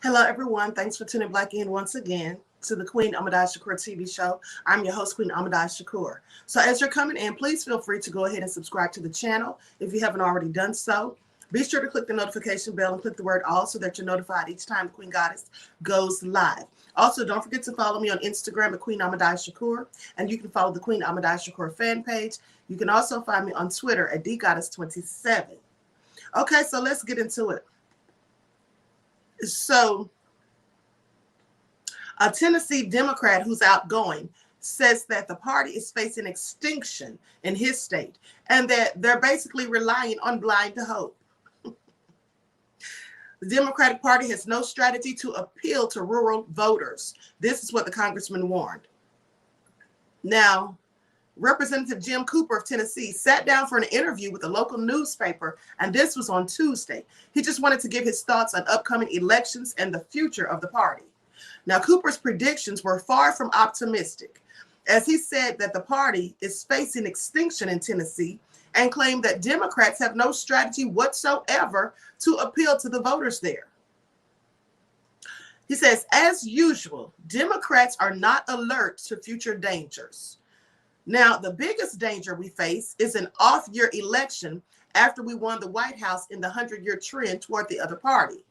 Hello, everyone. Thanks for tuning back in once again to the QueenAShakur TV show. I'm your host, QueenAShakur. So as you're coming in, please feel free to go ahead and subscribe to the channel if you haven't already done so. Be sure to click the notification bell and click the word all so that you're notified each time the Queen Goddess goes live. Also, don't forget to follow me on Instagram at QueenAShakur, and you can follow the QueenAShakur fan page. You can also find me on Twitter at DGoddess27. Okay, so let's get into it. So, a Tennessee Democrat who's outgoing says that the party is facing extinction in his state and that they're basically relying on blind hope. The Democratic Party has no strategy to appeal to rural voters. This is what the congressman warned. Now, Representative Jim Cooper of Tennessee sat down for an interview with a local newspaper, and this was on Tuesday. He just wanted to give his thoughts on upcoming elections and the future of the party. Now, Cooper's predictions were far from optimistic, as he said that the party is facing extinction in Tennessee and claimed that Democrats have no strategy whatsoever to appeal to the voters there. He says, as usual, Democrats are not alert to future dangers. Now, the biggest danger we face is an off-year election after we won the White House in the 100-year trend toward the other party.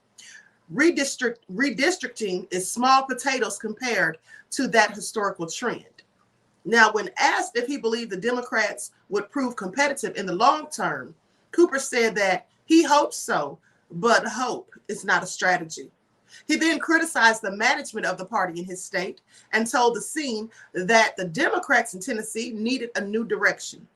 Redistricting is small potatoes compared to that historical trend. Now, when asked if he believed the Democrats would prove competitive in the long term, Cooper said that he hopes so, but hope is not a strategy. He then criticized the management of the party in his state and told the scene that the Democrats in Tennessee needed a new direction.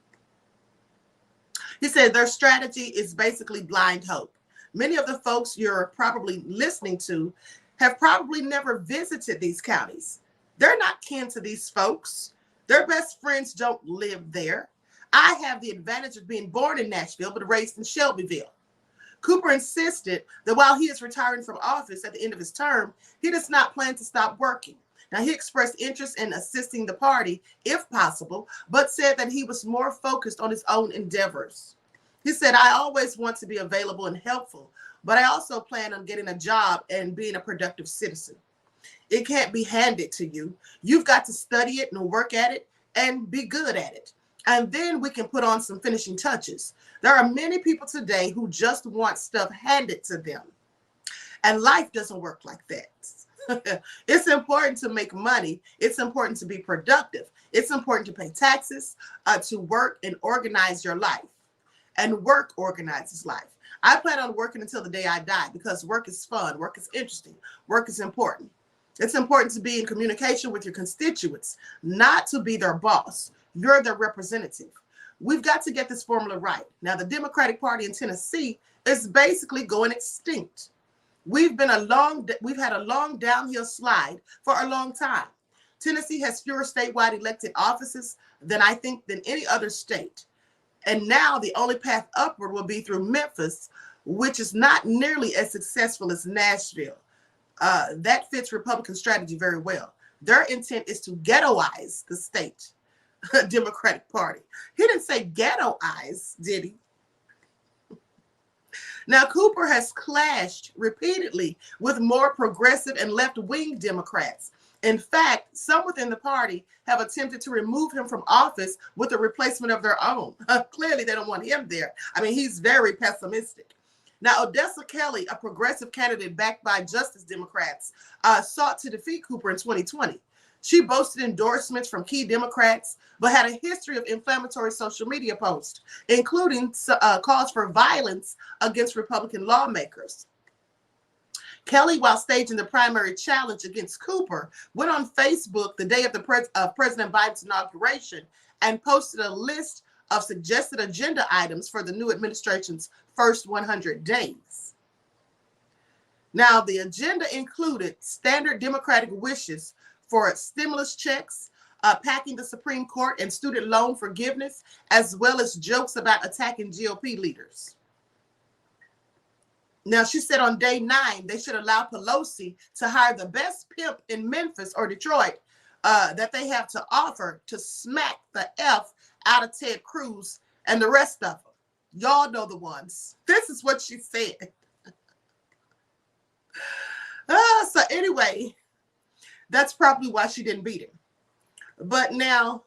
He said their strategy is basically blind hope. Many of the folks you're probably listening to have probably never visited these counties. They're not kin to these folks. Their best friends don't live there. I have the advantage of being born in Nashville, but raised in Shelbyville. Cooper insisted that while he is retiring from office at the end of his term, he does not plan to stop working. Now, he expressed interest in assisting the party if possible, but said that he was more focused on his own endeavors. He said, I always want to be available and helpful, but I also plan on getting a job and being a productive citizen. It can't be handed to you. You've got to study it and work at it and be good at it. And then we can put on some finishing touches. There are many people today who just want stuff handed to them. And life doesn't work like that. It's important to make money. It's important to be productive. It's important to pay taxes, to work and organize your life. And work organizes life. I plan on working until the day I die because work is fun. Work is interesting. Work is important. It's important to be in communication with your constituents, not to be their boss. You're their representative. We've got to get this formula right. Now, the Democratic Party in Tennessee is basically going extinct. We've had a long downhill slide for a long time. Tennessee has fewer statewide elected offices than any other state. And now the only path upward will be through Memphis, which is not nearly as successful as Nashville. That fits Republican strategy very well. Their intent is to ghettoize the state Democratic Party. He didn't say ghettoize, did he? Now, Cooper has clashed repeatedly with more progressive and left-wing Democrats. In fact, some within the party have attempted to remove him from office with a replacement of their own. Clearly, they don't want him there. I mean, he's very pessimistic. Now, Odessa Kelly, a progressive candidate backed by Justice Democrats, sought to defeat Cooper in 2020. She boasted endorsements from key Democrats, but had a history of inflammatory social media posts, including calls for violence against Republican lawmakers. Kelly, while staging the primary challenge against Cooper, went on Facebook the day of President Biden's inauguration and posted a list of suggested agenda items for the new administration's first 100 days. Now, the agenda included standard Democratic wishes for stimulus checks, packing the Supreme Court and student loan forgiveness, as well as jokes about attacking GOP leaders. Now, she said on day 9, they should allow Pelosi to hire the best pimp in Memphis or Detroit that they have to offer to smack the F out of Ted Cruz and the rest of them. Y'all know the ones. This is what she said. So anyway, that's probably why she didn't beat him. But now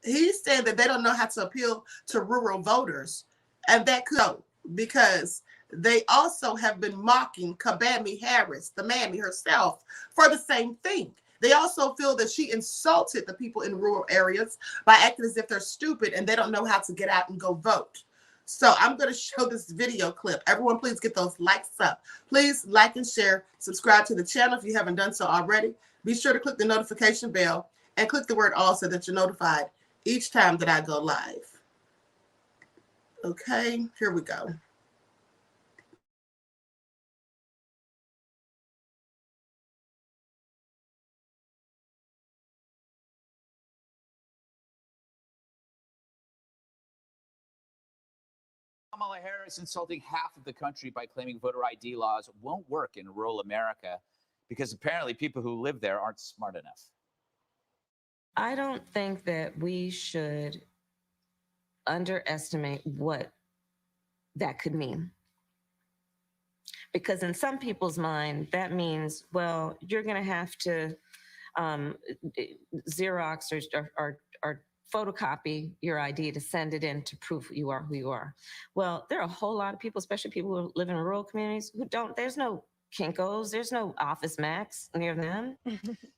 he's saying that they don't know how to appeal to rural voters, and that could go because they also have been mocking Kamala Harris, the mammy herself, for the same thing. They also feel that she insulted the people in rural areas by acting as if they're stupid and they don't know how to get out and go vote. So I'm going to show this video clip. Everyone, please get those likes up. Please like and share. Subscribe to the channel if you haven't done so already. Be sure to click the notification bell and click the word all so that you're notified each time that I go live. Okay, here we go. Kamala Harris insulting half of the country by claiming voter ID laws won't work in rural America because apparently people who live there aren't smart enough. I don't think that we should underestimate what that could mean. Because in some people's mind, that means, well, you're going to have to Xerox or photocopy your ID to send it in to prove you are who you are. Well, there are a whole lot of people, especially people who live in rural communities, who don't, there's no Kinko's, there's no Office Max near them.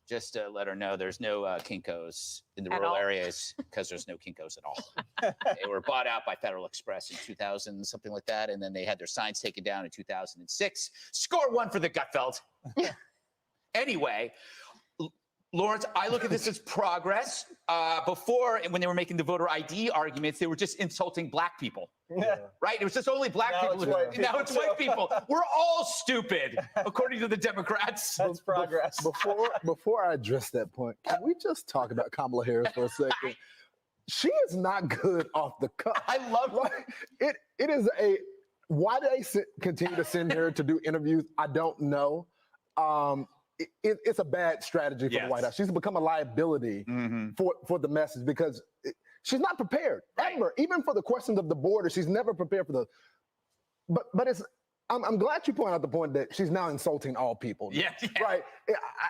Just to let her know, there's no Kinko's in the rural areas because there's no Kinko's at all. They were bought out by Federal Express in 2000, something like that, and then they had their signs taken down in 2006. Score one for the Gutfeld. Anyway, Lawrence, I look at this as progress. Before, when they were making the voter ID arguments, they were just insulting black people, right? It was just only black people. Now it's white people. We're all stupid, according to the Democrats. That's progress. Before I address that point, can we just talk about Kamala Harris for a second? She is not good off the cuff. I love it. It is a, why do they continue to send her to do interviews? I don't know. It's a bad strategy for the White House. She's become a liability for the message because she's not prepared ever. Even for the questions of the border, she's never prepared for the. But it's. I'm glad you point out the point that she's now insulting all people. Right.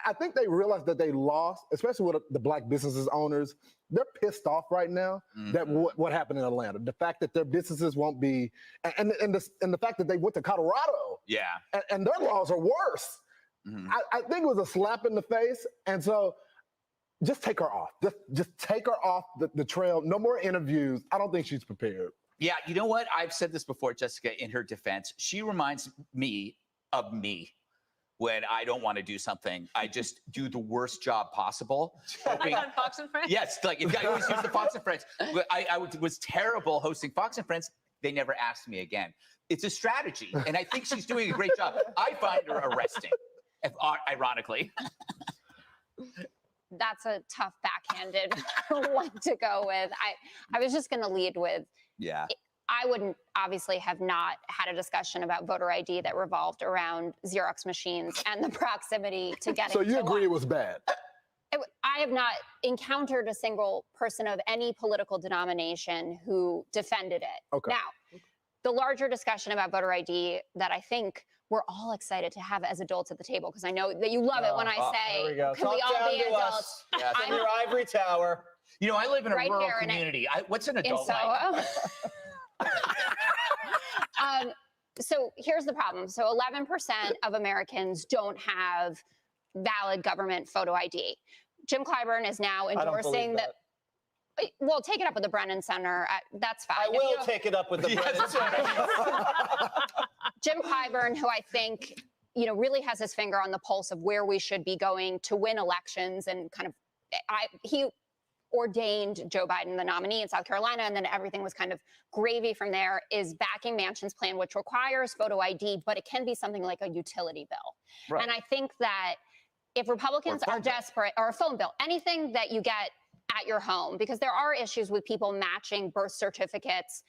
I think they realized that they lost, especially with the black businesses owners. They're pissed off right now that what happened in Atlanta. The fact that their businesses won't be, and the fact that they went to Colorado. And their laws are worse. I think it was a slap in the face, and so just take her off. Just take her off the trail. No more interviews. I don't think she's prepared. Yeah, you know what? I've said this before, Jessica, in her defense. She reminds me of me when I don't want to do something. I just do the worst job possible. Like on Fox and Friends? Yes, like if I always use the Fox and Friends. I was terrible hosting Fox and Friends. They never asked me again. It's a strategy, and I think she's doing a great job. I find her arresting. Ironically. That's a tough backhanded one to go with. I was just going to lead with, I wouldn't obviously have not had a discussion about voter ID that revolved around Xerox machines and the proximity to getting So you agree one. it was bad? I have not encountered a single person of any political denomination who defended it. Okay. Now, the larger discussion about voter ID that I think we're all excited to have as adults at the table, because I know that you love it when I say, can we all be adults? I'm in your ivory tower. You know, I live in a Right rural here in community. What's an In adult Soho. like? So here's the problem. So 11% of Americans don't have valid government photo ID. Jim Clyburn is now endorsing that. Well, take it up with the Brennan Center. That's fine. I will take it up with the Brennan Center. Jim Clyburn, who I think, really has his finger on the pulse of where we should be going to win elections, and kind of, he ordained Joe Biden the nominee in South Carolina, and then everything was kind of gravy from there, is backing Manchin's plan, which requires photo ID, but it can be something like a utility bill. And I think that if Republicans are desperate, or a phone bill, anything that you get at your home, because there are issues with people matching birth certificates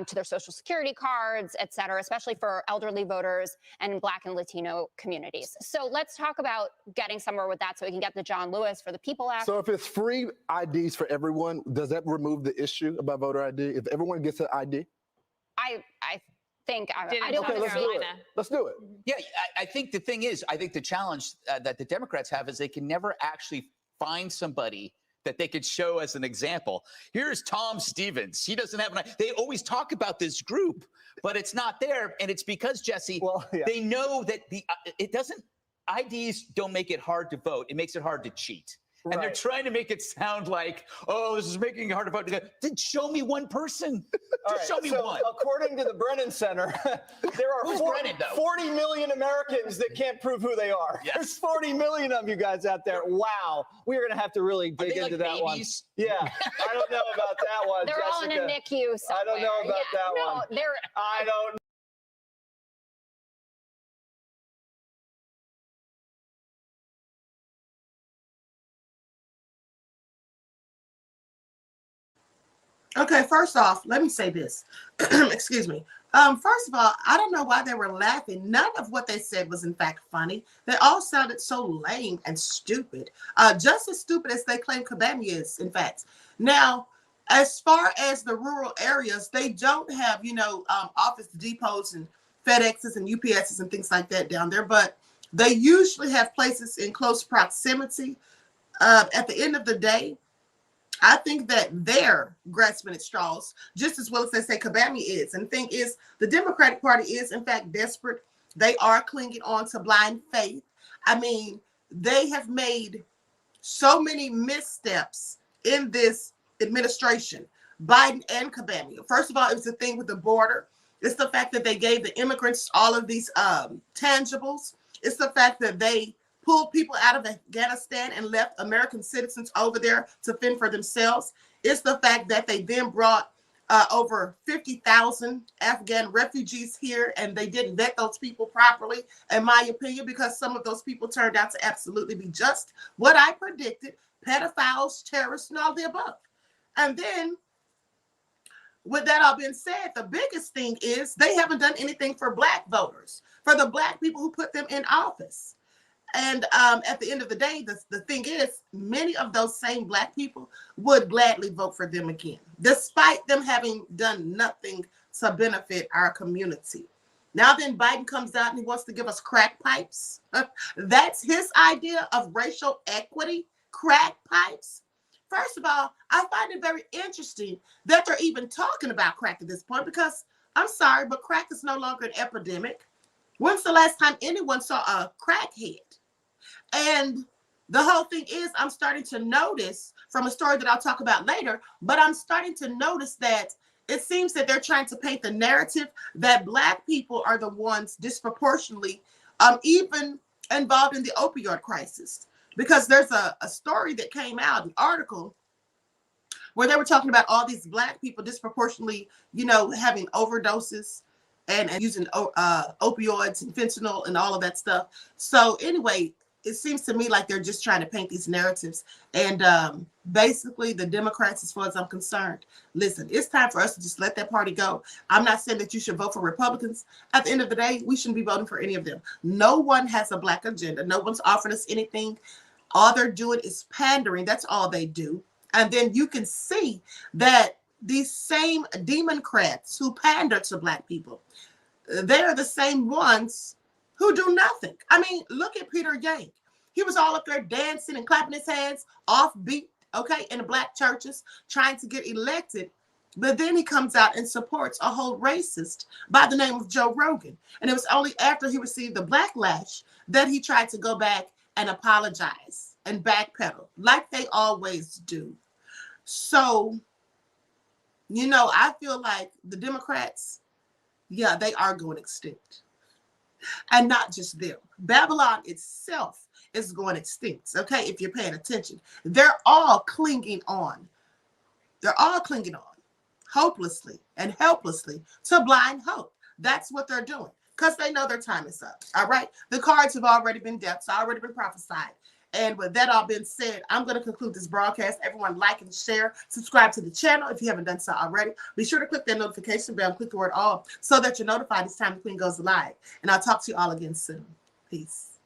to their Social Security cards, et cetera, especially for elderly voters and Black and Latino communities. So let's talk about getting somewhere with that so we can get the John Lewis for the People Act. So if it's free IDs for everyone, does that remove the issue about voter ID? If everyone gets an ID? I think. Did I in don't South Okay, let's do it. Carolina. Let's do it. Yeah, I think the thing is, I think the challenge that the Democrats have is they can never actually find somebody that they could show as an example. Here's Tom Stevens. He doesn't have they always talk about this group, but it's not there. And it's because, Jesse, they know that it doesn't, IDs don't make it hard to vote. It makes it hard to cheat. Right. And they're trying to make it sound like, oh, this is making it hard to vote. Then show me one person. Just show me one. According to the Brennan Center, there are Who's Brennan, though? 40 million Americans that can't prove who they are. Yes. There's 40 million of you guys out there. Wow. We're going to have to really dig into that babies? one. Yeah. I don't know about that one, They're all in a Jessica. NICU somewhere. I don't know about that no, one. They're, I don't know. Okay, first off, let me say this. Excuse me. First of all, I don't know why they were laughing. None of what they said was in fact funny. They all sounded so lame and stupid. Just as stupid as they claim Kabami is, in fact. Now, as far as the rural areas, they don't have, office depots and FedExes and UPSs and things like that down there, but they usually have places in close proximity. At the end of the day, I think that they're grasping at straws just as well as they say Kabami is. And the thing is, the Democratic Party is, in fact, desperate. They are clinging on to blind faith. I mean, they have made so many missteps in this administration, Biden and Kabami. First of all, it was the thing with the border. It's the fact that they gave the immigrants all of these tangibles. It's the fact that they pulled people out of Afghanistan and left American citizens over there to fend for themselves. It's the fact that they then brought over 50,000 Afghan refugees here, and they didn't vet those people properly, in my opinion, because some of those people turned out to absolutely be just what I predicted: pedophiles, terrorists, and all the above. And then, with that all being said, the biggest thing is they haven't done anything for Black voters, for the Black people who put them in office. And at the end of the day, the thing is, many of those same Black people would gladly vote for them again, despite them having done nothing to benefit our community. Now then, Biden comes out and he wants to give us crack pipes. That's his idea of racial equity, crack pipes. First of all, I find it very interesting that they're even talking about crack at this point, because I'm sorry, but crack is no longer an epidemic. When's the last time anyone saw a crackhead? And the whole thing is, I'm starting to notice from a story that I'll talk about later, but I'm starting to notice that it seems that they're trying to paint the narrative that Black people are the ones disproportionately even involved in the opioid crisis. Because there's a story that came out, an article, where they were talking about all these Black people disproportionately, having overdoses and using opioids and fentanyl and all of that stuff. So anyway, it seems to me like they're just trying to paint these narratives. And basically, the Democrats, as far as I'm concerned, listen, it's time for us to just let that party go. I'm not saying that you should vote for Republicans. At the end of the day, we shouldn't be voting for any of them. No one has a Black agenda. No one's offering us anything. All they're doing is pandering. That's all they do. And then you can see that these same Democrats who pander to Black people, they're the same ones who do nothing. I mean, look at Peter Yang. He was all up there dancing and clapping his hands offbeat, okay, in the Black churches, trying to get elected. But then he comes out and supports a whole racist by the name of Joe Rogan. And it was only after he received the backlash that he tried to go back and apologize and backpedal, like they always do. So, I feel like the Democrats, yeah, they are going extinct. And not just them. Babylon itself is going extinct, okay, if you're paying attention. They're all clinging on. They're all clinging on, hopelessly and helplessly, to blind hope. That's what they're doing, because they know their time is up, all right? The cards have already been dealt. It's already been prophesied. And with that all being said, I'm going to conclude this broadcast. Everyone like and share, subscribe to the channel if you haven't done so already. Be sure to click that notification bell and click the word all so that you're notified each time the Queen goes live. And I'll talk to you all again soon. Peace.